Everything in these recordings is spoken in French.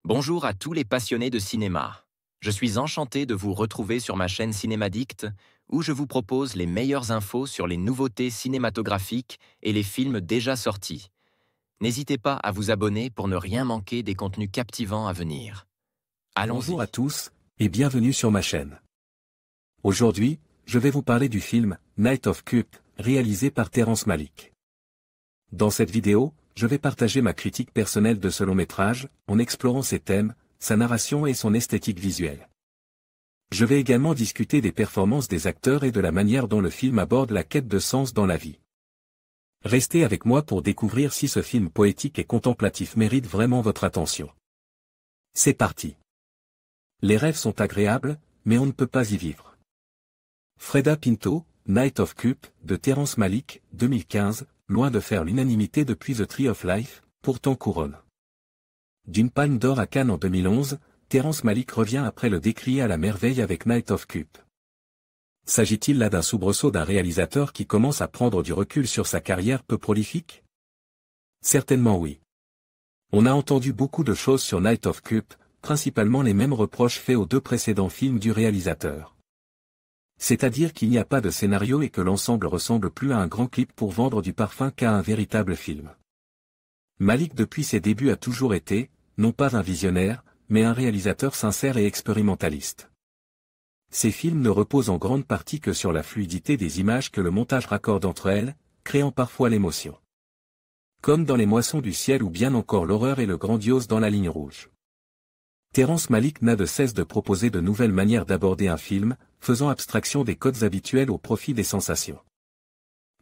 Bonjour à tous les passionnés de cinéma. Je suis enchanté de vous retrouver sur ma chaîne Cinémadicte, où je vous propose les meilleures infos sur les nouveautés cinématographiques et les films déjà sortis. N'hésitez pas à vous abonner pour ne rien manquer des contenus captivants à venir. Bonjour à Allons-y. tous, et bienvenue sur ma chaîne. Aujourd'hui, je vais vous parler du film Night of Cupid, réalisé par Terrence Malick. Dans cette vidéo, je vais partager ma critique personnelle de ce long métrage, en explorant ses thèmes, sa narration et son esthétique visuelle. Je vais également discuter des performances des acteurs et de la manière dont le film aborde la quête de sens dans la vie. Restez avec moi pour découvrir si ce film poétique et contemplatif mérite vraiment votre attention. C'est parti. Les rêves sont agréables, mais on ne peut pas y vivre. Freda Pinto, Night of Cupid, de Terrence Malick, 2015, loin de faire l'unanimité depuis The Tree of Life, pourtant couronne. D'une palme d'or à Cannes en 2011, Terrence Malick revient après le décrier à la merveille avec Night of Cupid. S'agit-il là d'un soubresaut d'un réalisateur qui commence à prendre du recul sur sa carrière peu prolifique? Certainement oui. On a entendu beaucoup de choses sur Night of Cupid, principalement les mêmes reproches faits aux deux précédents films du réalisateur. C'est-à-dire qu'il n'y a pas de scénario et que l'ensemble ressemble plus à un grand clip pour vendre du parfum qu'à un véritable film. Malick depuis ses débuts a toujours été, non pas un visionnaire, mais un réalisateur sincère et expérimentaliste. Ses films ne reposent en grande partie que sur la fluidité des images que le montage raccorde entre elles, créant parfois l'émotion. Comme dans Les Moissons du ciel ou bien encore l'horreur et le grandiose dans La ligne rouge. Terrence Malick n'a de cesse de proposer de nouvelles manières d'aborder un film, faisant abstraction des codes habituels au profit des sensations.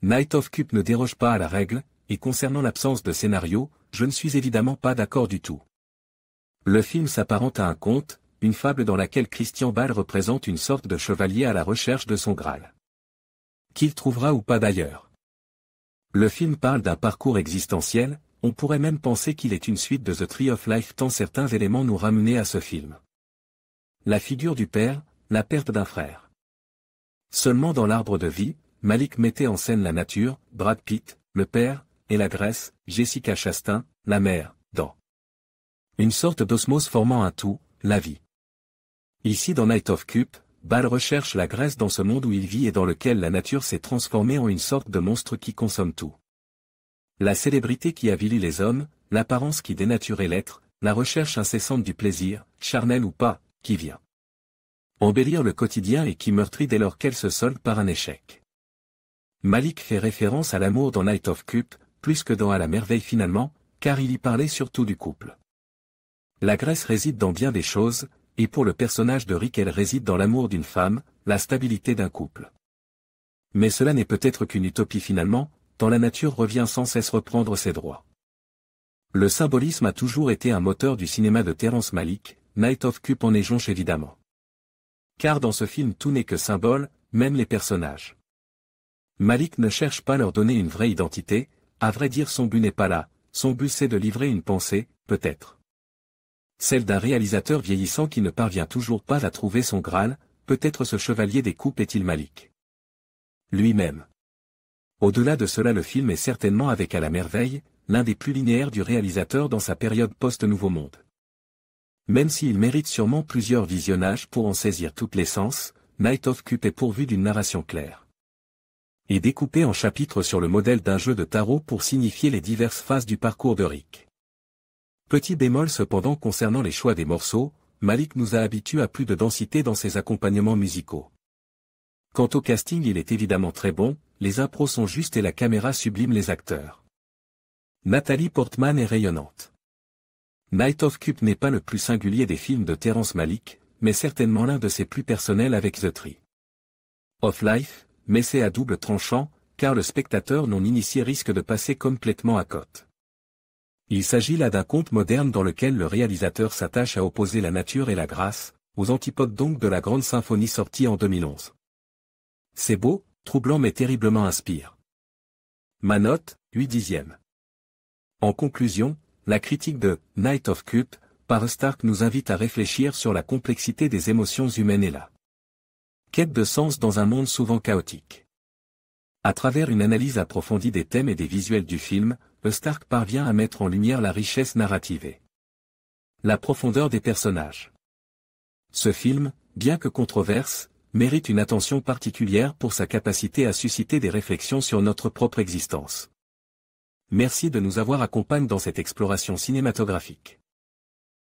Night of Cupid ne déroge pas à la règle, et concernant l'absence de scénario, je ne suis évidemment pas d'accord du tout. Le film s'apparente à un conte, une fable dans laquelle Christian Bale représente une sorte de chevalier à la recherche de son Graal. Qu'il trouvera ou pas d'ailleurs. Le film parle d'un parcours existentiel, on pourrait même penser qu'il est une suite de The Tree of Life tant certains éléments nous ramenaient à ce film. La figure du père, la perte d'un frère. Seulement dans l'Arbre de vie, Malick mettait en scène la nature, Brad Pitt, le père, et la Grèce, Jessica Chastain, la mère, dans une sorte d'osmose formant un tout, la vie. Ici dans Night of Cupid, Bale recherche la Grèce dans ce monde où il vit et dans lequel la nature s'est transformée en une sorte de monstre qui consomme tout. La célébrité qui avilit les hommes, l'apparence qui dénaturait l'être, la recherche incessante du plaisir, charnel ou pas, qui vient embellir le quotidien et qui meurtrit dès lors qu'elle se solde par un échec. Malick fait référence à l'amour dans Night of Cupid, plus que dans À la merveille finalement, car il y parlait surtout du couple. La Grèce réside dans bien des choses, et pour le personnage de Rick elle réside dans l'amour d'une femme, la stabilité d'un couple. Mais cela n'est peut-être qu'une utopie finalement, tant la nature revient sans cesse reprendre ses droits. Le symbolisme a toujours été un moteur du cinéma de Terrence Malick, Night of Cupid en est jonche évidemment. Car dans ce film tout n'est que symbole, même les personnages. Malick ne cherche pas à leur donner une vraie identité, à vrai dire son but n'est pas là, son but c'est de livrer une pensée, peut-être. Celle d'un réalisateur vieillissant qui ne parvient toujours pas à trouver son Graal, peut-être ce chevalier des coupes est-il Malick lui-même. Au-delà de cela le film est certainement avec À la merveille, l'un des plus linéaires du réalisateur dans sa période post-Nouveau Monde. Même s'il mérite sûrement plusieurs visionnages pour en saisir toute l'essence, Night of Cupid est pourvu d'une narration claire. Et découpé en chapitres sur le modèle d'un jeu de tarot pour signifier les diverses phases du parcours de Rick. Petit bémol cependant concernant les choix des morceaux, Malick nous a habitués à plus de densité dans ses accompagnements musicaux. Quant au casting il est évidemment très bon, les impros sont justes et la caméra sublime les acteurs. Nathalie Portman est rayonnante. Night of Cupid n'est pas le plus singulier des films de Terrence Malick, mais certainement l'un de ses plus personnels avec The Tree of Life, mais c'est à double tranchant, car le spectateur non initié risque de passer complètement à côté. Il s'agit là d'un conte moderne dans lequel le réalisateur s'attache à opposer la nature et la grâce, aux antipodes donc de la grande symphonie sortie en 2011. C'est beau, troublant mais terriblement inspire. Ma note, 8/10. En conclusion, la critique de Night of Cupid par Stark nous invite à réfléchir sur la complexité des émotions humaines et la quête de sens dans un monde souvent chaotique. À travers une analyse approfondie des thèmes et des visuels du film, Stark parvient à mettre en lumière la richesse narrative et La profondeur des personnages. Ce film, bien que controverse, mérite une attention particulière pour sa capacité à susciter des réflexions sur notre propre existence. Merci de nous avoir accompagnés dans cette exploration cinématographique.